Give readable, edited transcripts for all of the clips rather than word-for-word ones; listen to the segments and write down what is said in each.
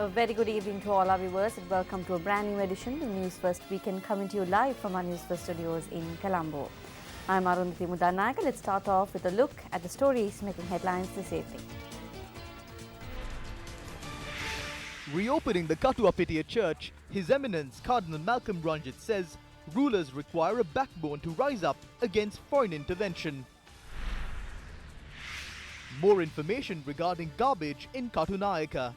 A very good evening to all our viewers and welcome to a brand new edition of News First Weekend, coming to you live from our Newsfirst studios in Colombo. I'm Arundhati Mudanayaka. Let's start off with a look at the stories making headlines this evening. Reopening the Katuapitiya Church, His Eminence Cardinal Malcolm Ranjit says rulers require a backbone to rise up against foreign intervention. More information regarding garbage in Katunayaka.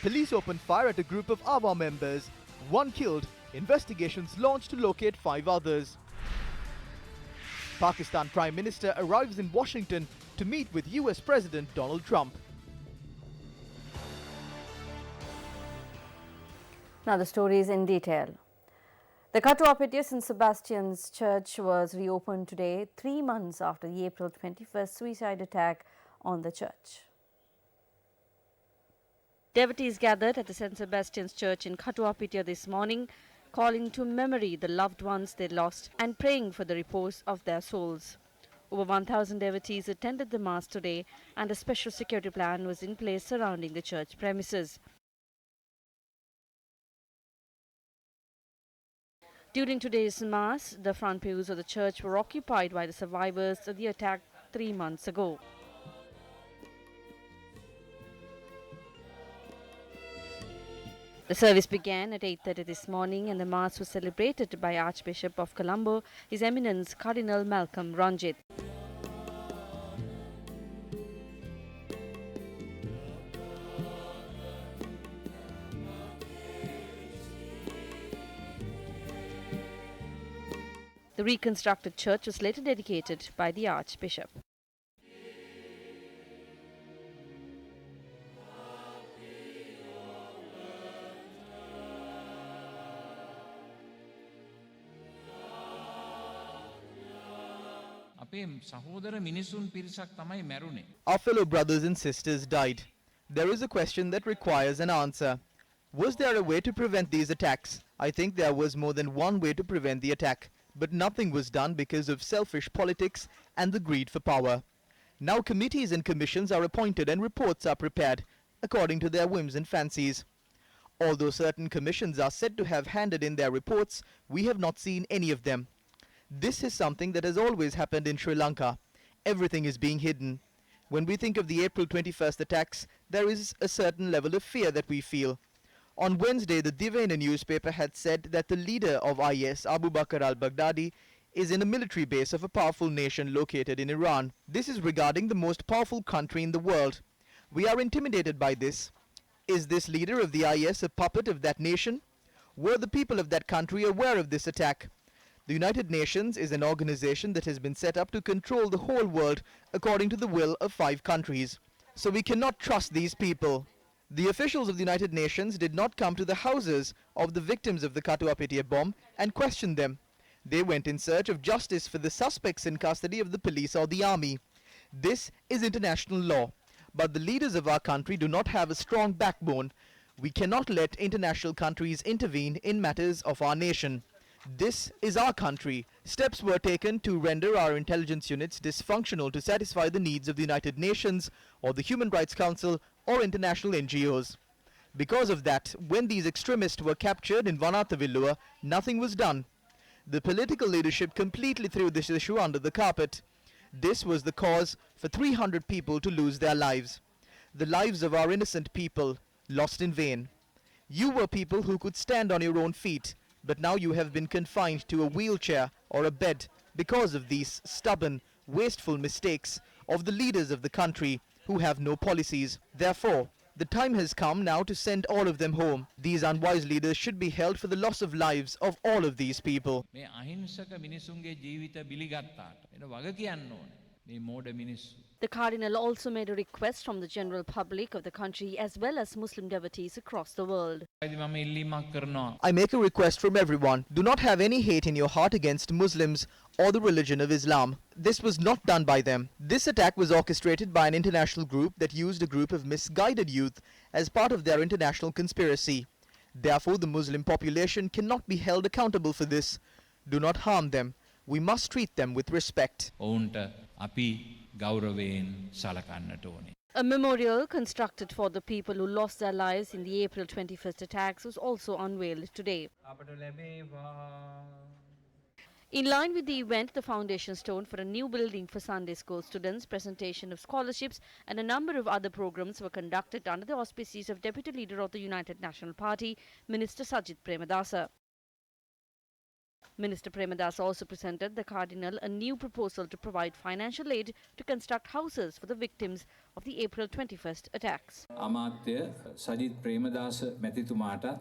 Police opened fire at a group of AWA members. 1 killed. Investigations launched to locate 5 others. Pakistan Prime Minister arrives in Washington to meet with US President Donald Trump. Now the stories in detail. The Katuapitiya St. Sebastian's Church was reopened today, 3 months after the April 21st suicide attack on the church. Devotees gathered at the St. Sebastian's Church in Katuapitiya this morning, calling to memory the loved ones they lost and praying for the repose of their souls. Over 1,000 devotees attended the Mass today, and a special security plan was in place surrounding the church premises. During today's Mass, the front pews of the church were occupied by the survivors of the attack 3 months ago. The service began at 8:30 this morning and the Mass was celebrated by Archbishop of Colombo, His Eminence Cardinal Malcolm Ranjit. The reconstructed church was later dedicated by the Archbishop. Our fellow brothers and sisters died. There is a question that requires an answer. Was there a way to prevent these attacks? I think there was more than one way to prevent the attack, but nothing was done because of selfish politics and the greed for power. Now committees and commissions are appointed and reports are prepared according to their whims and fancies. Although certain commissions are said to have handed in their reports, we have not seen any of them. This is something that has always happened in Sri Lanka. Everything is being hidden. When we think of the April 21st attacks, there is a certain level of fear that we feel. On Wednesday, the Divana newspaper had said that the leader of IS, Abu Bakr al-Baghdadi, is in a military base of a powerful nation located in Iran. This is regarding the most powerful country in the world. We are intimidated by this. Is this leader of the IS a puppet of that nation? Were the people of that country aware of this attack? The United Nations is an organization that has been set up to control the whole world according to the will of 5 countries. So we cannot trust these people. The officials of the United Nations did not come to the houses of the victims of the Katuapitiya bomb and question them. They went in search of justice for the suspects in custody of the police or the army. This is international law. But the leaders of our country do not have a strong backbone. We cannot let international countries intervene in matters of our nation. This is our country. Steps were taken to render our intelligence units dysfunctional to satisfy the needs of the United Nations or the Human Rights Council or international NGOs. Because of that, when these extremists were captured in Vanathavillua, nothing was done. The political leadership completely threw this issue under the carpet. This was the cause for 300 people to lose their lives. The lives of our innocent people lost in vain. You were people who could stand on your own feet, but now you have been confined to a wheelchair or a bed because of these stubborn, wasteful mistakes of the leaders of the country who have no policies. Therefore, the time has come now to send all of them home. These unwise leaders should be held for the loss of lives of all of these people. The Cardinal also made a request from the general public of the country as well as Muslim devotees across the world. I make a request from everyone. Do not have any hate in your heart against Muslims or the religion of Islam. This was not done by them. This attack was orchestrated by an international group that used a group of misguided youth as part of their international conspiracy. Therefore, the Muslim population cannot be held accountable for this. Do not harm them. We must treat them with respect. A memorial constructed for the people who lost their lives in the April 21st attacks was also unveiled today. In line with the event, the foundation stone for a new building for Sunday school students, presentation of scholarships and a number of other programs were conducted under the auspices of Deputy Leader of the United National Party, Minister Sajith Premadasa. Minister Premadasa also presented the Cardinal a new proposal to provide financial aid to construct houses for the victims of the April 21st attacks.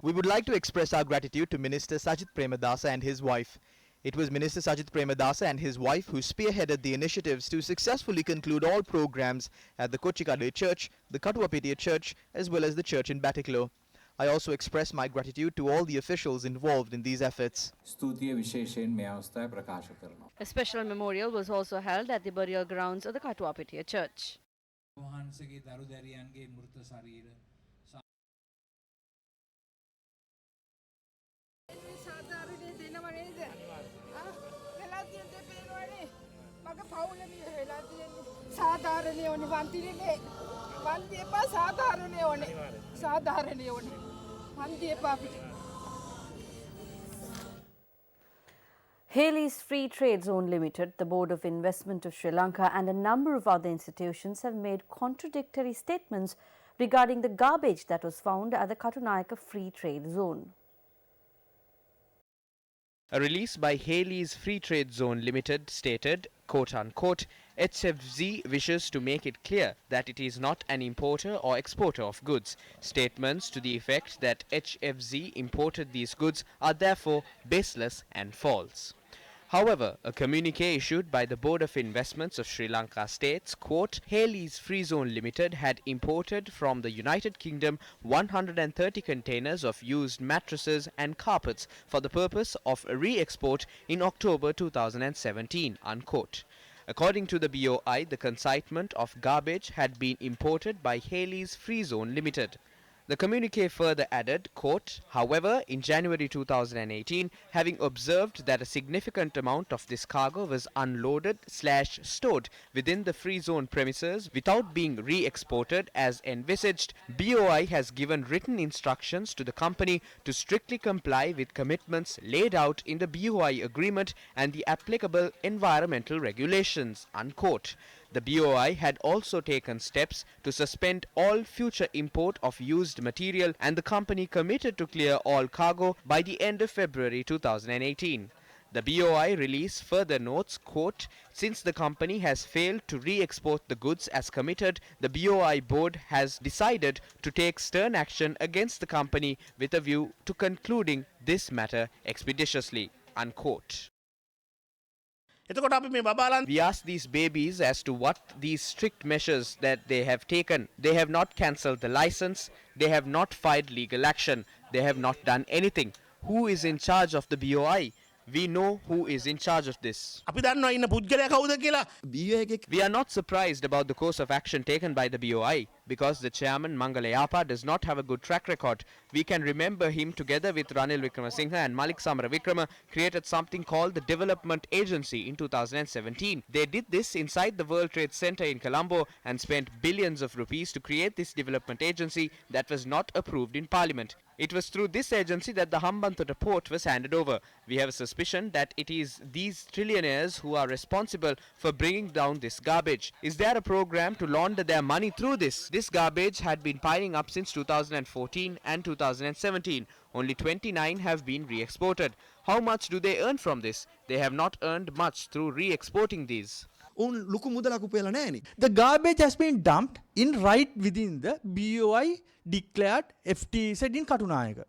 We would like to express our gratitude to Minister Sajith Premadasa and his wife. It was Minister Sajith Premadasa and his wife who spearheaded the initiatives to successfully conclude all programs at the Kochikade Church, the Katuapitiya Church, as well as the church in Batiklo. I also express my gratitude to all the officials involved in these efforts. A special memorial was also held at the burial grounds of the Katuapitiya Church. Haley's Free Trade Zone Limited, the Board of Investment of Sri Lanka and a number of other institutions have made contradictory statements regarding the garbage that was found at the Katunayaka Free Trade Zone. A release by Haley's Free Trade Zone Limited stated, quote-unquote, HFZ wishes to make it clear that it is not an importer or exporter of goods. Statements to the effect that HFZ imported these goods are therefore baseless and false. However, a communique issued by the Board of Investments of Sri Lanka states, quote, Haley's Free Zone Limited had imported from the United Kingdom 130 containers of used mattresses and carpets for the purpose of re-export in October 2017, unquote. According to the BOI, the consignment of garbage had been imported by Haley's Free Zone Limited. The communique further added, quote, however, in January 2018, having observed that a significant amount of this cargo was unloaded/stored within the free zone premises without being re-exported as envisaged, BOI has given written instructions to the company to strictly comply with commitments laid out in the BOI agreement and the applicable environmental regulations, unquote. The BOI had also taken steps to suspend all future import of used material and the company committed to clear all cargo by the end of February 2018. The BOI release further notes, quote, since the company has failed to re-export the goods as committed, the BOI board has decided to take stern action against the company with a view to concluding this matter expeditiously, unquote. We asked these babies as to what these strict measures that they have taken. They have not cancelled the license. They have not filed legal action. They have not done anything. Who is in charge of the BOI? We know who is in charge of this. We are not surprised about the course of action taken by the BOI because the chairman Mangalayapa does not have a good track record. We can remember him together with Ranil Wickramasinghe and Malik Samaravikrama created something called the Development Agency in 2017. They did this inside the World Trade Center in Colombo and spent billions of rupees to create this development agency that was not approved in Parliament. It was through this agency that the Hambantota port was handed over. We have a suspicion that it is these trillionaires who are responsible for bringing down this garbage. Is there a program to launder their money through this? This garbage had been piling up since 2014 and 2017. Only 29 have been re-exported. How much do they earn from this? They have not earned much through re-exporting these. The garbage has been dumped in right within the BOI declared FTZ in Katunayaka.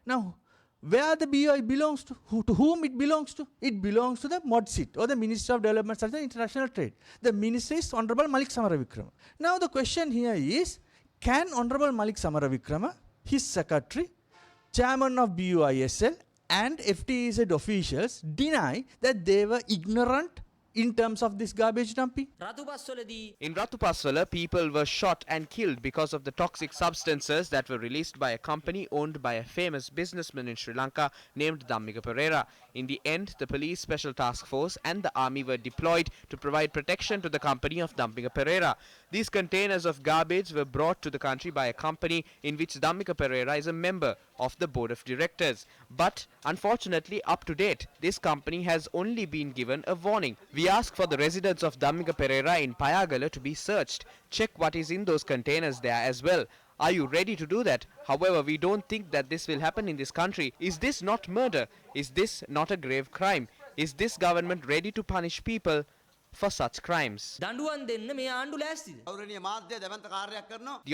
Now, where the BOI belongs to, to whom it belongs to? It belongs to the MODSIT or the Minister of Development and International Trade. The Minister is Honorable Malik Samaravikrama. Now, the question here is, can Honorable Malik Samaravikrama, his secretary, chairman of BOISL and FTZ officials deny that they were ignorant in terms of this garbage dumping? In Ratupaswala, people were shot and killed because of the toxic substances that were released by a company owned by a famous businessman in Sri Lanka named Dhammika Pereira. In the end, the police special task force and the army were deployed to provide protection to the company of Dhammika Pereira. These containers of garbage were brought to the country by a company in which Dhammika Pereira is a member of the board of directors. But unfortunately, up to date, this company has only been given a warning. We ask for the residents of Dhammika Pereira in Payagala to be searched. Check what is in those containers there as well. Are you ready to do that? However, we don't think that this will happen in this country. Is this not murder? Is this not a grave crime? Is this government ready to punish people for such crimes? The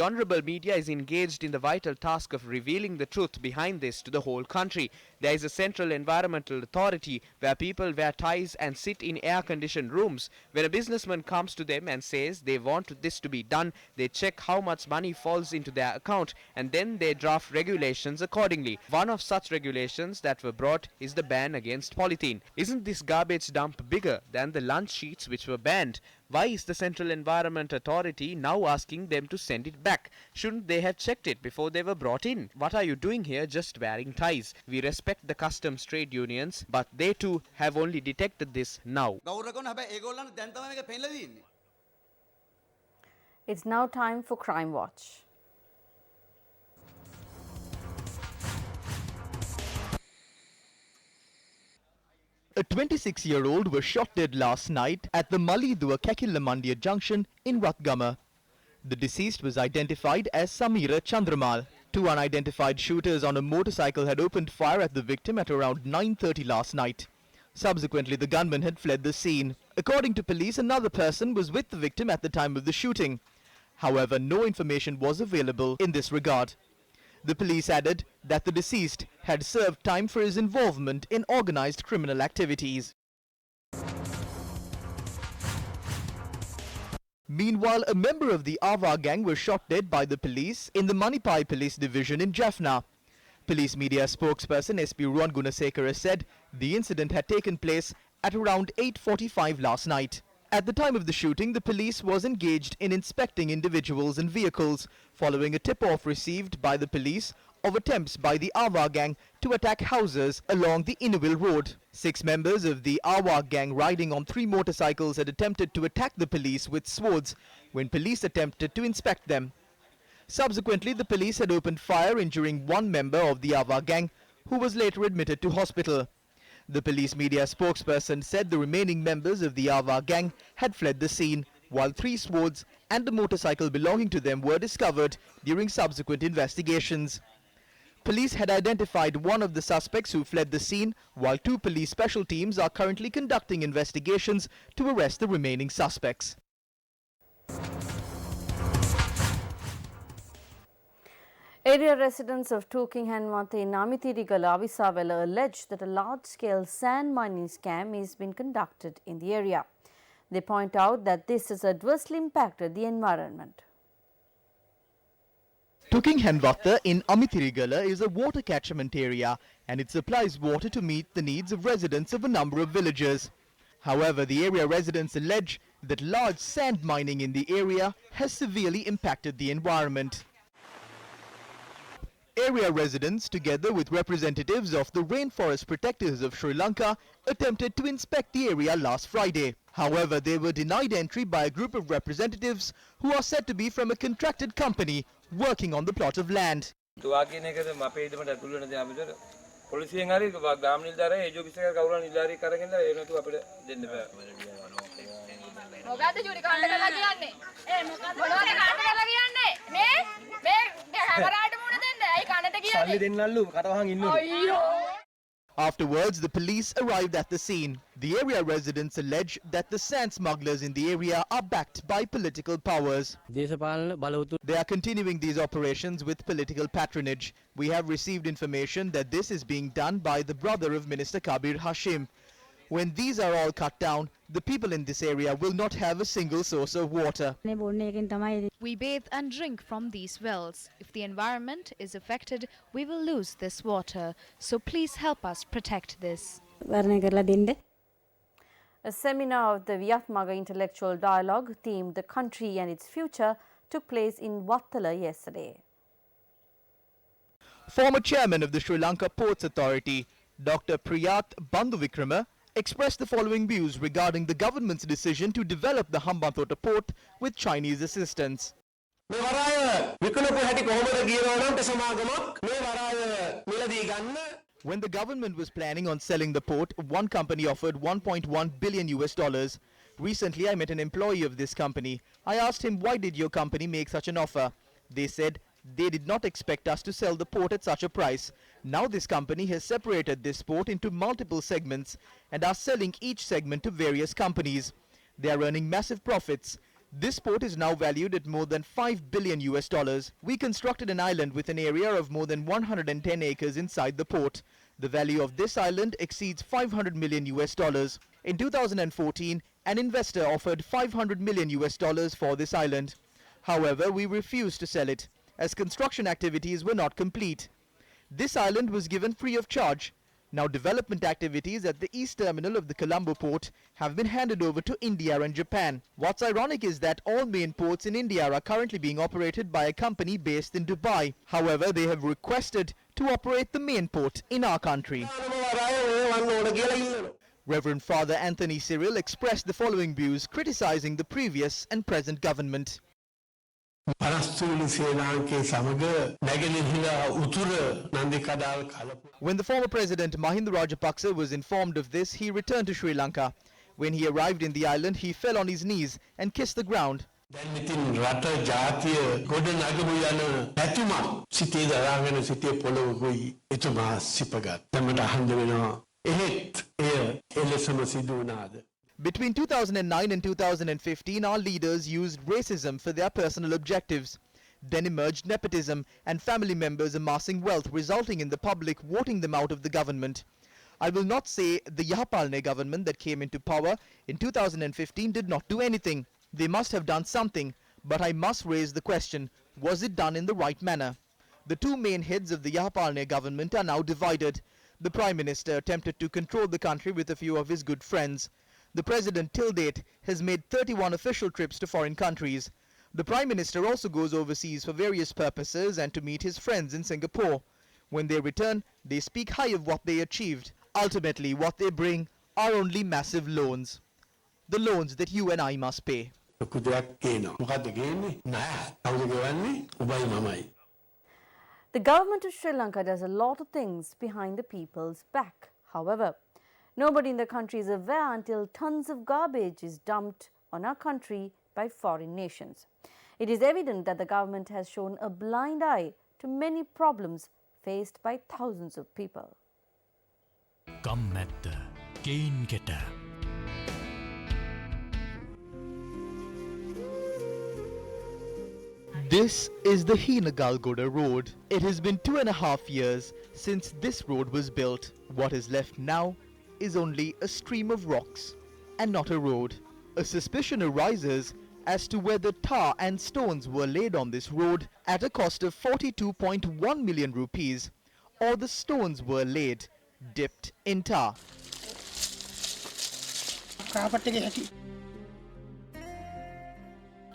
honourable media is engaged in the vital task of revealing the truth behind this to the whole country. There is a central environmental authority where people wear ties and sit in air-conditioned rooms. When a businessman comes to them and says they want this to be done, they check how much money falls into their account and then they draft regulations accordingly. One of such regulations that were brought is the ban against polythene. Isn't this garbage dump bigger than the lunch sheets which were banned? Why is the Central Environment Authority now asking them to send it back? Shouldn't they have checked it before they were brought in? What are you doing here just wearing ties? We respect the customs trade unions, but they too have only detected this now. It's now time for Crime Watch. A 26-year-old was shot dead last night at the Malidua Kekilamandia junction in Ratgama. The deceased was identified as Samira Chandramal. Two unidentified shooters on a motorcycle had opened fire at the victim at around 9:30 last night. Subsequently, the gunman had fled the scene. According to police, another person was with the victim at the time of the shooting. However, no information was available in this regard. The police added that the deceased had served time for his involvement in organized criminal activities. Meanwhile, a member of the Awa gang was shot dead by the police in the Manipai Police Division in Jaffna. Police media spokesperson SP Ruan Gunasekara said the incident had taken place at around 8:45 last night. At the time of the shooting, the police was engaged in inspecting individuals and vehicles following a tip-off received by the police of attempts by the Awa gang to attack houses along the Inuville Road. 6 members of the Awa gang riding on 3 motorcycles had attempted to attack the police with swords when police attempted to inspect them. Subsequently, the police had opened fire, injuring one member of the Awa gang, who was later admitted to hospital. The police media spokesperson said the remaining members of the Awa gang had fled the scene, while 3 swords and a motorcycle belonging to them were discovered during subsequent investigations. Police had identified one of the suspects who fled the scene, while 2 police special teams are currently conducting investigations to arrest the remaining suspects. Area residents of Tuking-Henwate in Amitirigala, Avisawala allege that a large-scale sand mining scam is being conducted in the area. They point out that this has adversely impacted the environment. Tuking-Henwate in Amitirigala is a water catchment area and it supplies water to meet the needs of residents of a number of villages. However, the area residents allege that large sand mining in the area has severely impacted the environment. Area residents, together with representatives of the Rainforest Protectors of Sri Lanka, attempted to inspect the area last Friday. However, they were denied entry by a group of representatives who are said to be from a contracted company working on the plot of land. Afterwards, the police arrived at the scene. The area residents allege that the sand smugglers in the area are backed by political powers. They are continuing these operations with political patronage. We have received information that this is being done by the brother of Minister Kabir Hashim. When these are all cut down, the people in this area will not have a single source of water. We bathe and drink from these wells. If the environment is affected, we will lose this water. So please help us protect this. A seminar of the Viyatmaga Intellectual Dialogue themed The Country and Its Future took place in Wattala yesterday. Former chairman of the Sri Lanka Ports Authority, Dr. Priyath Bandhuvikrama, expressed the following views regarding the government's decision to develop the Hambantota port with Chinese assistance. When the government was planning on selling the port, one company offered $1.1 billion. Recently, I met an employee of this company. I asked him, why did your company make such an offer? They said they did not expect us to sell the port at such a price. Now this company has separated this port into multiple segments and are selling each segment to various companies. They are earning massive profits. This port is now valued at more than $5 billion. We constructed an island with an area of more than 110 acres inside the port. The value of this island exceeds $500 million. In 2014, an investor offered $500 million for this island. However, we refused to sell it, as construction activities were not complete. This island was given free of charge. Now development activities at the east terminal of the Colombo port have been handed over to India and Japan. What's ironic is that all main ports in India are currently being operated by a company based in Dubai. However, they have requested to operate the main port in our country. Reverend Father Anthony Cyril expressed the following views criticizing the previous and present government. When the former president Mahinda Rajapaksa was informed of this, he returned to Sri Lanka. When he arrived in the island, he fell on his knees and kissed the ground. Between 2009 and 2015, our leaders used racism for their personal objectives. Then emerged nepotism and family members amassing wealth, resulting in the public voting them out of the government. I will not say the Yahapalne government that came into power in 2015 did not do anything. They must have done something, but I must raise the question, was it done in the right manner? The two main heads of the Yahapalne government are now divided. The Prime Minister attempted to control the country with a few of his good friends. The President till date has made 31 official trips to foreign countries. The Prime Minister also goes overseas for various purposes and to meet his friends in Singapore. When they return, they speak high of what they achieved. Ultimately, what they bring are only massive loans. The loans that you and I must pay. The government of Sri Lanka does a lot of things behind the people's back. However, nobody in the country is aware until tons of garbage is dumped on our country by foreign nations. It is evident that the government has shown a blind eye to many problems faced by thousands of people. This is the Hinagalgoda road. It has been 2.5 years since this road was built. What is left now is only a stream of rocks and not a road. A suspicion arises as to whether tar and stones were laid on this road at a cost of 42.1 million rupees, or the stones were laid dipped in tar.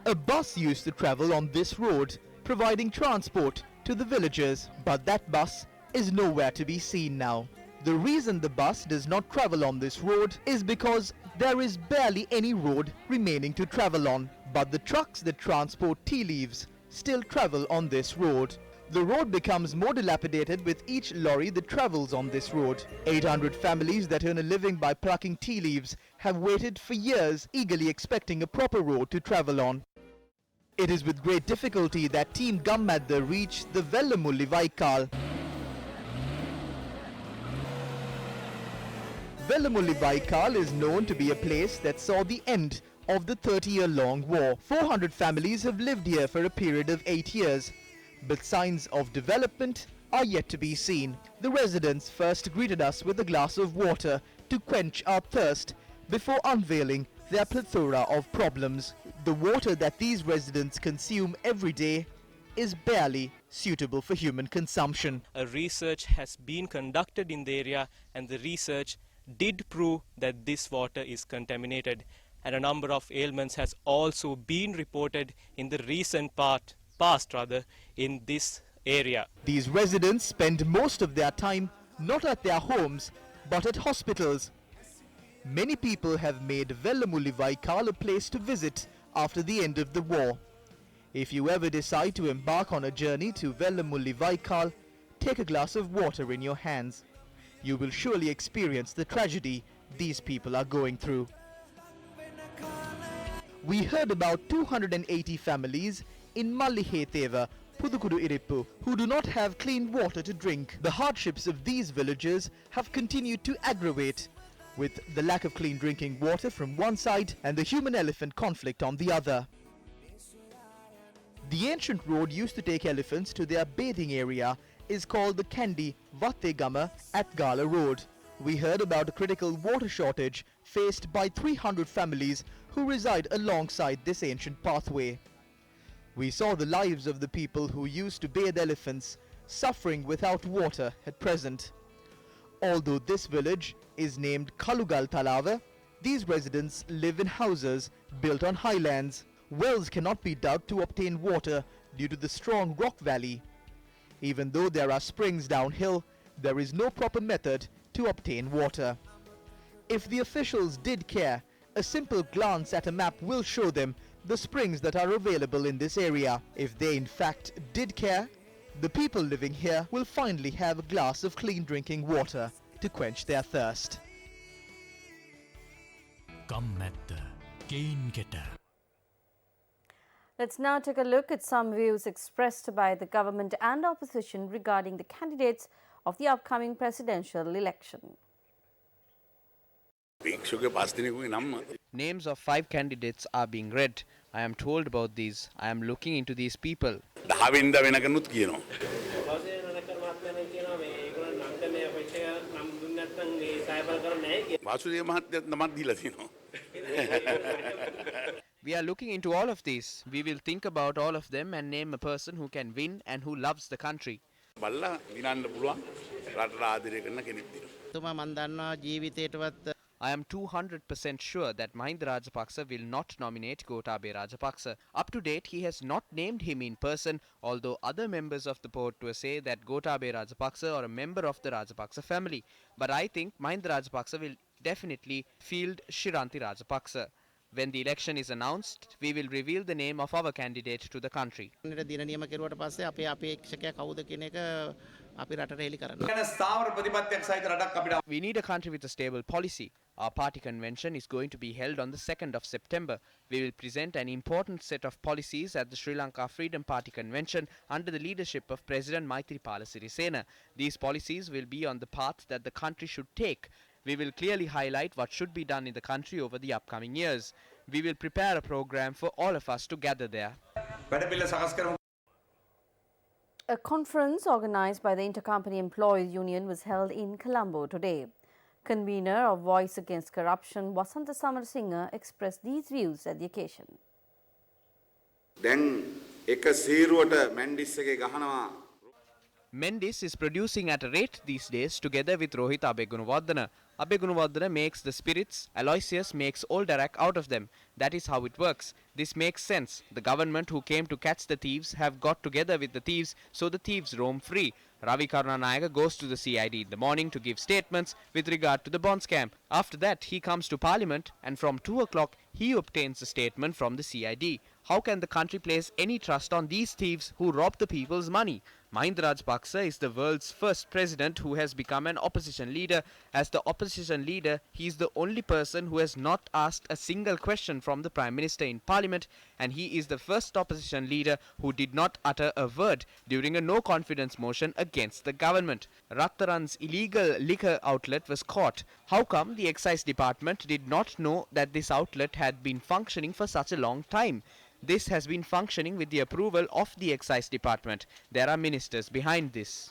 A bus used to travel on this road, providing transport to the villagers, but that bus is nowhere to be seen now. The reason the bus does not travel on this road is because there is barely any road remaining to travel on, but the trucks that transport tea leaves still travel on this road. The road becomes more dilapidated with each lorry that travels on this road. 800 families that earn a living by plucking tea leaves have waited for years, eagerly expecting a proper road to travel on. It is with great difficulty that Team Gammadda reached the Vellamulli Vaikal. Vellamulli Vaikal is known to be a place that saw the end of the 30-year-long war. 400 families have lived here for a period of 8 years, but signs of development are yet to be seen. The residents first greeted us with a glass of water to quench our thirst before unveiling their plethora of problems. The water that these residents consume every day is barely suitable for human consumption. A research has been conducted in the area, and the research did prove that this water is contaminated, and a number of ailments has also been reported in the recent past in this area. These residents spend most of their time not at their homes but at hospitals. Many people have made Vellamulli Vaikal a place to visit after the end of the war. If you ever decide to embark on a journey to Vellamulli Vaikal, take a glass of water in your hands. You will surely experience the tragedy these people are going through. We heard about 280 families in Malliheteva, Pudukudu Irippu, who do not have clean water to drink. The hardships of these villagers have continued to aggravate, with the lack of clean drinking water from one side and the human-elephant conflict on the other. The ancient road used to take elephants to their bathing area is called the Kandi Vattegama at Gala Road. We heard about a critical water shortage faced by 300 families who reside alongside this ancient pathway. We saw the lives of the people who used to bathe elephants suffering without water at present. Although this village is named Kalugal Talava, these residents live in houses built on highlands. Wells cannot be dug to obtain water due to the strong rock valley. Even though there are springs downhill, there is no proper method to obtain water. If the officials did care, a simple glance at a map will show them the springs that are available in this area. If they in fact did care, the people living here will finally have a glass of clean drinking water to quench their thirst. Let's now take a look at some views expressed by the government and opposition regarding the candidates of the upcoming presidential election. Names of 5 candidates are being read. I am told about these. I am looking into these people. We are looking into all of these. We will think about all of them and name a person who can win and who loves the country. I am 200% sure that Mahinda Rajapaksa will not nominate Gotabaya Rajapaksa. Up to date, he has not named him in person, although other members of the board say that Gotabaya Rajapaksa or a member of the Rajapaksa family. But I think Mahinda Rajapaksa will definitely field Shiranti Rajapaksa. When the election is announced, we will reveal the name of our candidate to the country. We need a country with a stable policy. Our party convention is going to be held on the 2nd of September. We will present an important set of policies at the Sri Lanka Freedom Party convention under the leadership of President Maithripala Sirisena. These policies will be on the path that the country should take. We will clearly highlight what should be done in the country over the upcoming years. We will prepare a program for all of us to gather there. A conference organized by the Intercompany Employees Union was held in Colombo today. Convener of Voice Against Corruption, Wasanta Samarasinghe, expressed these views at the occasion. Mendis is producing at a rate these days together with Rohit Abegunawardena. Abegunawardena makes the spirits, Aloysius makes Old Arak out of them. That is how it works. This makes sense. The government who came to catch the thieves have got together with the thieves, so the thieves roam free. Ravi Karunanayaka goes to the CID in the morning to give statements with regard to the bond scam. After that, he comes to Parliament and from 2 o'clock, he obtains a statement from the CID. How can the country place any trust on these thieves who rob the people's money? Mahinda Rajapaksa is the world's first president who has become an opposition leader. As the opposition leader, he is the only person who has not asked a single question from the Prime Minister in Parliament, and he is the first opposition leader who did not utter a word during a no-confidence motion against the government. Rattaran's illegal liquor outlet was caught. How come the excise department did not know that this outlet had been functioning for such a long time? This has been functioning with the approval of the excise department. There are ministers behind this.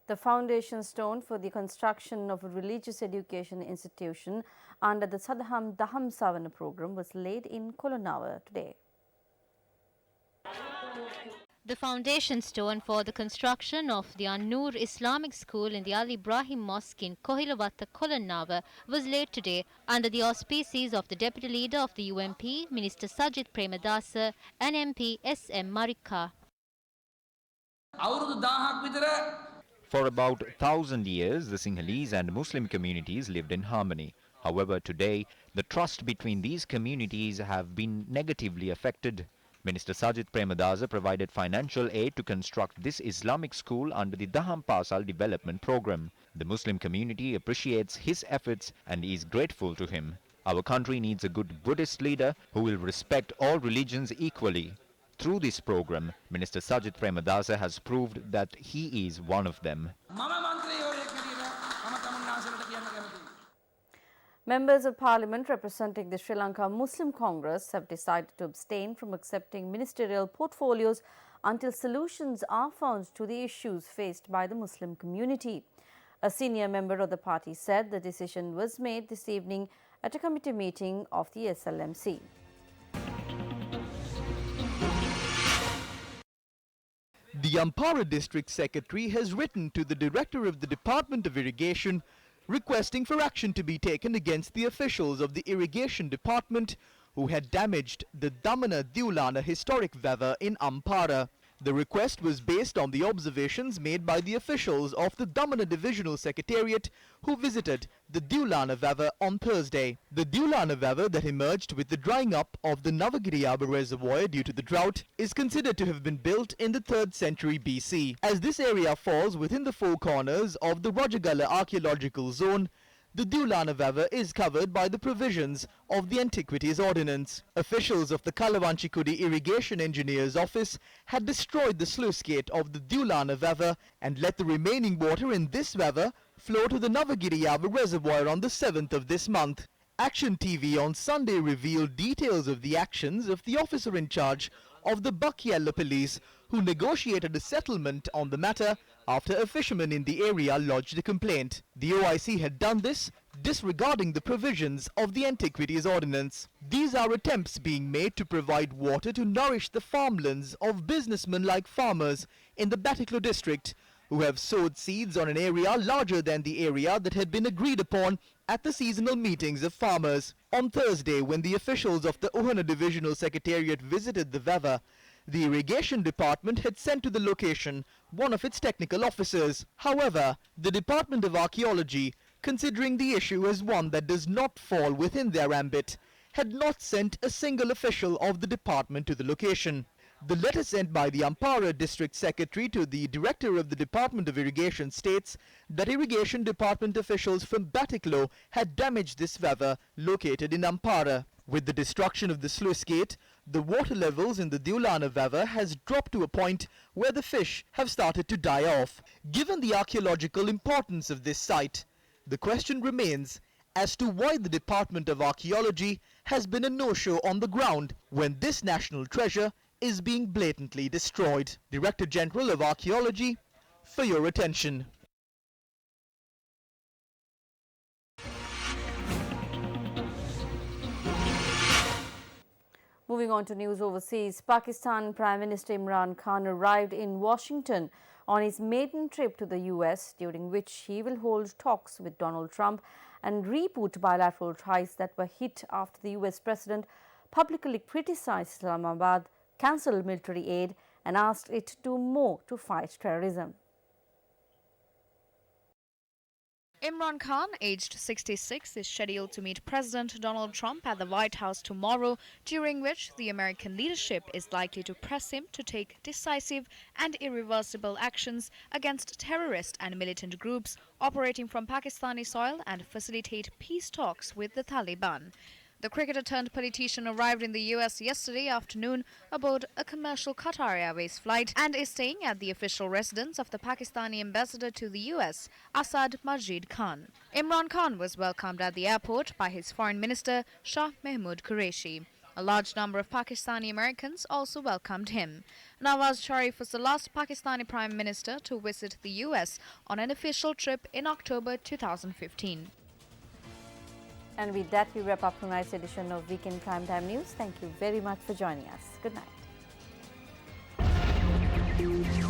The foundation stone for the construction of a religious education institution under the Sadham Daham Savana program was laid in Kolonawa today. The foundation stone for the construction of the An-Noor Islamic School in the Al Ibrahim Mosque in Kohilavatta, Kolanavar was laid today under the auspices of the Deputy Leader of the UMP, Minister Sajid Premadasa, and MP S.M. Marika. For about 1,000 years, the Sinhalese and Muslim communities lived in harmony. However, today, the trust between these communities have been negatively affected. Minister Sajid Premadasa provided financial aid to construct this Islamic school under the Daham Pasal development program. The Muslim community appreciates his efforts and is grateful to him. Our country needs a good Buddhist leader who will respect all religions equally. Through this program, Minister Sajid Premadasa has proved that he is one of them. Members of Parliament representing the Sri Lanka Muslim Congress have decided to abstain from accepting ministerial portfolios until solutions are found to the issues faced by the Muslim community. A senior member of the party said the decision was made this evening at a committee meeting of the SLMC. The Ampara District Secretary has written to the Director of the Department of Irrigation requesting for action to be taken against the officials of the Irrigation Department who had damaged the Damana Diulana historic veva in Ampara. The request was based on the observations made by the officials of the Damana Divisional Secretariat who visited the Diulana veva on Thursday. The Diulana veva that emerged with the drying up of the Navagiriyaba reservoir due to the drought is considered to have been built in the 3rd century BC. As this area falls within the four corners of the Rajagala archaeological zone, the Diulana veva is covered by the provisions of the Antiquities Ordinance. Officials of the Kalavanchikudi Irrigation Engineer's Office had destroyed the sluice gate of the Diulana veva and let the remaining water in this veva flow to the Navagiriyaba reservoir on the 7th of this month. Action TV on Sunday revealed details of the actions of the officer in charge of the Bakiella police who negotiated a settlement on the matter after a fisherman in the area lodged a complaint. The OIC had done this disregarding the provisions of the Antiquities Ordinance. These are attempts being made to provide water to nourish the farmlands of businessmen like farmers in the Batiklo district who have sowed seeds on an area larger than the area that had been agreed upon at the seasonal meetings of farmers. On Thursday, when the officials of the Ohana Divisional Secretariat visited the veva, the Irrigation Department had sent to the location one of its technical officers. However, the Department of Archaeology, considering the issue as one that does not fall within their ambit, had not sent a single official of the department to the location. The letter sent by the Ampara District Secretary to the Director of the Department of Irrigation states that Irrigation Department officials from Batiklo had damaged this veva located in Ampara. With the destruction of the sluice gate, the water levels in the Diulana veva has dropped to a point where the fish have started to die off. Given the archaeological importance of this site, the question remains as to why the Department of Archaeology has been a no-show on the ground when this national treasure is being blatantly destroyed. Director General of Archaeology, for your attention. Moving on to news overseas, Pakistan Prime Minister Imran Khan arrived in Washington on his maiden trip to the US, during which he will hold talks with Donald Trump and reboot bilateral ties that were hit after the US president publicly criticized Islamabad, cancelled military aid and asked it to do more to fight terrorism. Imran Khan, aged 66, is scheduled to meet President Donald Trump at the White House tomorrow, during which the American leadership is likely to press him to take decisive and irreversible actions against terrorist and militant groups operating from Pakistani soil and facilitate peace talks with the Taliban. The cricketer turned politician arrived in the US yesterday afternoon aboard a commercial Qatar Airways flight and is staying at the official residence of the Pakistani ambassador to the US, Asad Majid Khan. Imran Khan was welcomed at the airport by his foreign minister, Shah Mahmood Qureshi. A large number of Pakistani Americans also welcomed him. Nawaz Sharif was the last Pakistani Prime Minister to visit the US on an official trip in October 2015. And with that, we wrap up tonight's edition of Weekend Primetime News. Thank you very much for joining us. Good night. Bulletin.